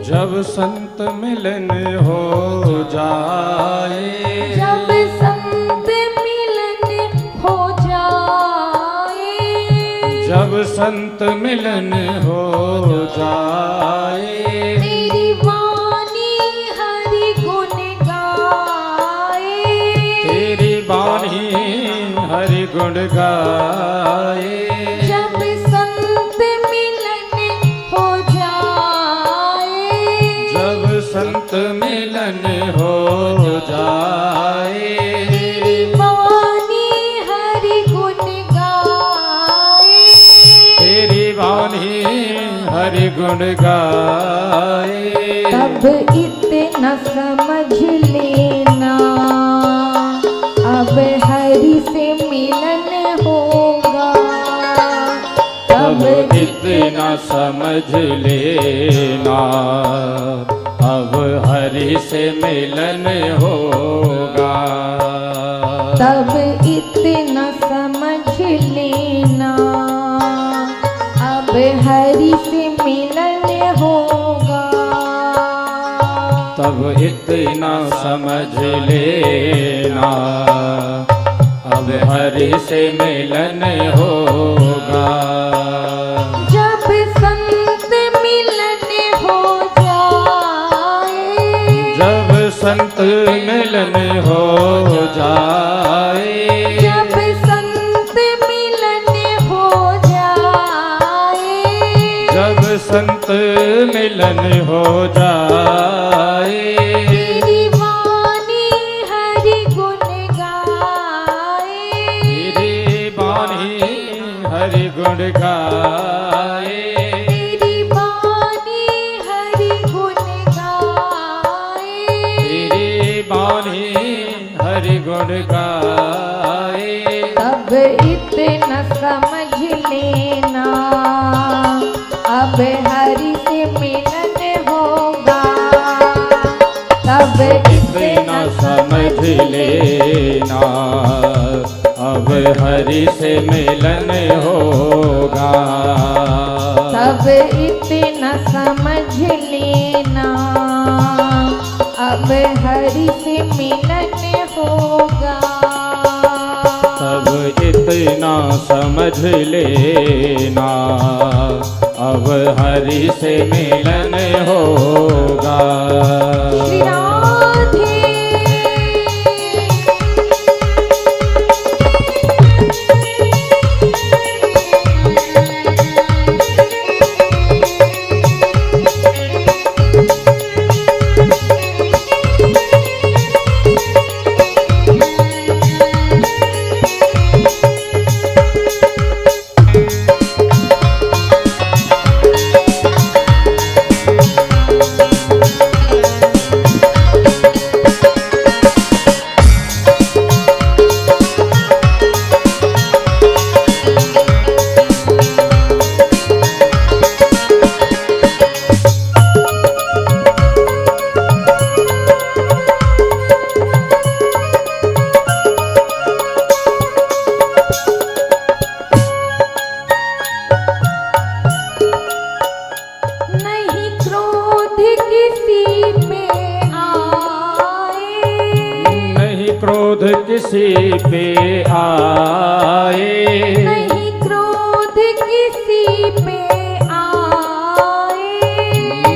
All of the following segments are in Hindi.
जब संत मिलन हो जाए, जब संत मिलन हो जाए, जब संत मिलन हो जाए, तेरी वाणी हरि गुण गाए, तेरी वाणी हरि गुण गाए। जब संत मिलन हो जाए, जब संत मिलन हो जाए, तेरी वाणी हरि गुण गाए, तेरी वाणी हरि गुण गाए। तब इतना समझ लेना अब हरि से मिलन होगा, तब इतना समझ लेना अब हरि से मिलन होगा। तब इतना समझ लेना अब हरि से मिलन होगा, तब इतना समझ लेना अब हरि से मिलन होगा। जब संत मिलन हो जाए, जब संत मिलन हो जाए, जब संत मिलन हो जाए, जब संत मिलन हो जाए, तेरी वाणी हरि गुण गाए, तेरी वाणी हरि गुण गाए, तेरी वाणी हरि गुण गाए, तेरी वाणी हरि गुण गाए। तब इतना समझ लेना अब हरि से मिलन होगा, तब इतना समझ लेना अब हरि से मिलन होगा। तब इतना समझ लेना अब हरि से मिलन होगा, तब इतना समझ लेना अब हरि से मिलन होगा। श्री राधे। नहीं क्रोध किसी पे आए, नहीं क्रोध किसी पे आए, नहीं क्रोध किसी पे आए,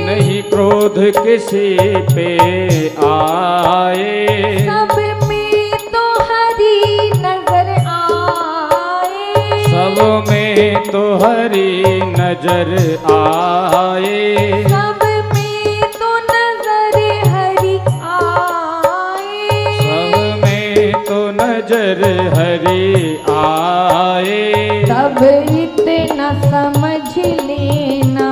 नहीं क्रोध किसी पे आए, सब में तो हरि नजर आए, सब में तो हरि नजर आए, सब में तो नजर हरि आए, सब में तो नजर हरि आए। तब इतना समझ लेना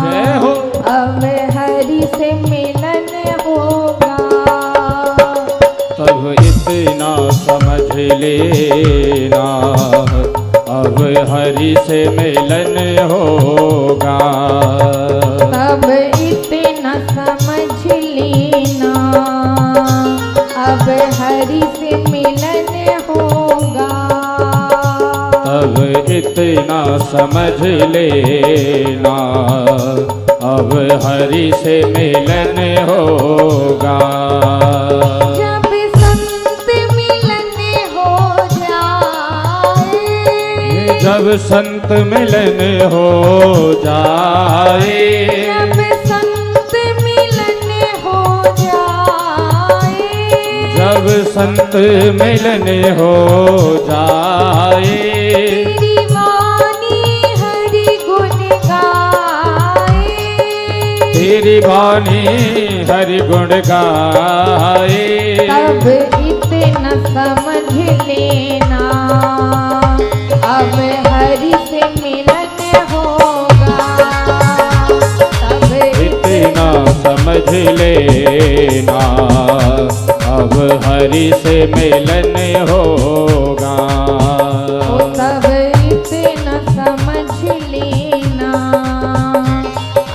जय हो। अब हरि से मिलन होगा, तब इतना समझ लेना अब हरि से मिलन होगा। तब इतना समझ लेना अब हरि से मिलन होगा, तब इतना समझ लेना अब हरि से मिलन होगा। जब संत मिलन हो जाए, जब संत मिलन हो जाए, जब संत मिलन हो जाए, जब संत मिलन हो जाए, तेरी वाणी हरि गुण गाए, तेरी वाणी हरि गुण गाए, तब इतना समझ लेना अब हरि से मिलन होगा। तब इतना समझ लेना अब हरि से मिलन होगा। तब इतना समझ लेना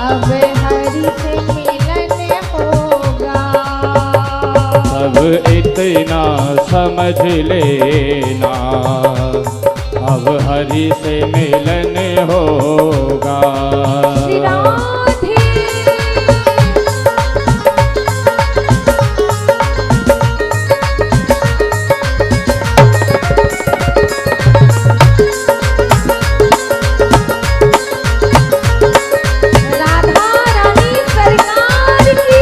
अब हरि से मिलन होगा। अब इतना समझ लेना अब हरि से मिलन होगा। श्री राधे राधा रानी सरकार की।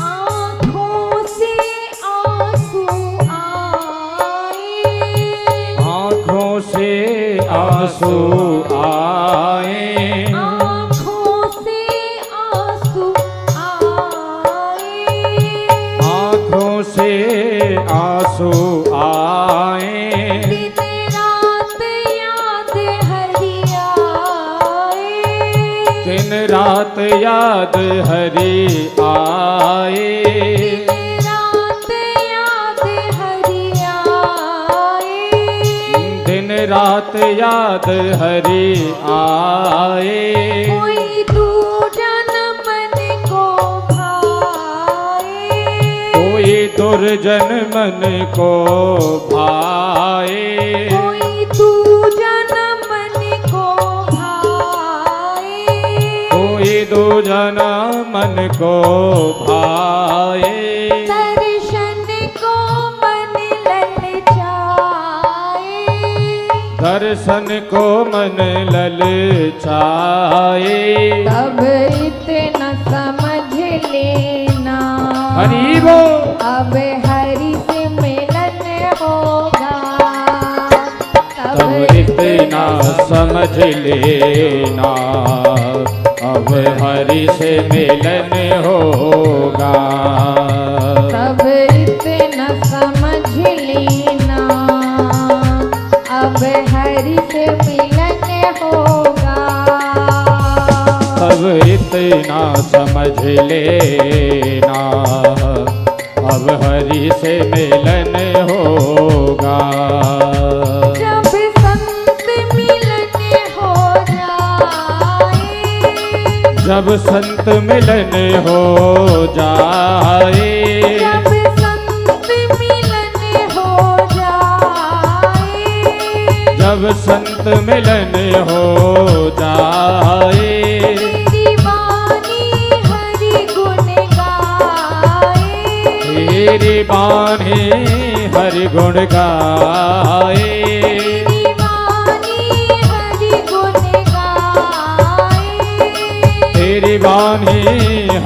आँखों से आंसू आए, आँखों से आंसू आए, आँखों से आंसू आए, आँखों से आंसू आए, दिन रात याद हरि आए, दिन रात याद हरि आए, दिन रात याद हरि आए, दिन रात याद हरि आए, कोई दूजन मन को भाए, कोई दुर्जन मन को भाए, कोई दूजन मन को भाए, कोई दुर्जन मन को भाए, दर्शन को मन ललचाए, दर्शन को मन ललचाए। तब इतना समझ लेना हरि बोल। अब हरि से मिलन होगा। तब इतना समझ लेना अब हरि से मिलन होगा। तब इतना समझ लेना अब हरि से मिलन होगा। तब इतना समझ लेना अब हरि से मिलन होगा। जब संत मिलन हो जाए, जब संत मिलन हो जाए, जब संत मिलन हो जाए, जब संत मिलन हो जाए, तेरी वाणी हरि गुण गाए, तेरी वाणी हरि गुण गाए, तेरी वाणी हरि गुण गाए, तेरी वाणी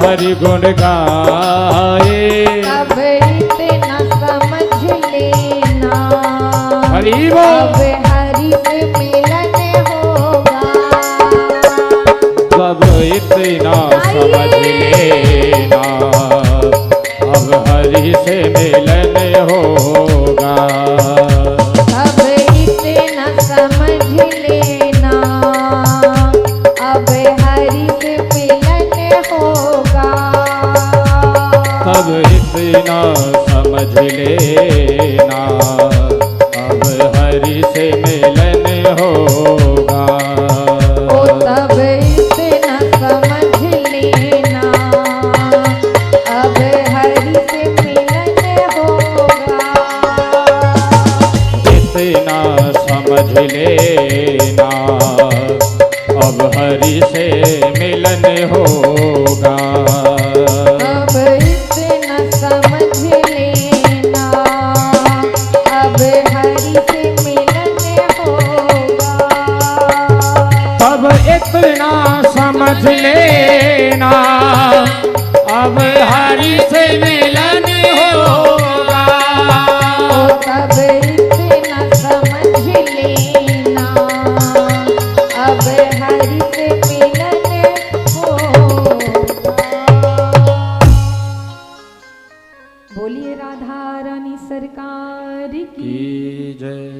हरि गुण गाए। तब इतना समझ लेना हरि बोल। अब हरि से मिलन होगा। तब इतना समझ लेना, अब हरि से मिलन होगा। अब इतना समझ लेना, अब हरि से मिलन होगा। अब इतना समझ लेना, अब हरि से मिलन होगा। ओ तब इतना समझ लेना, अब हरि से मिलन होगा। इतना समझ लेना, अब हरि से मिलन होगा। अब इतना समझ लेना, अब हरि से मिलन होगा। अब इतना समझ लेना, अब हरि से मिलन होगा। ओ तब इतना समझ लेना, अब हरि से मिलन होगा। बोलिए राधा रानी सरकार की। की जय।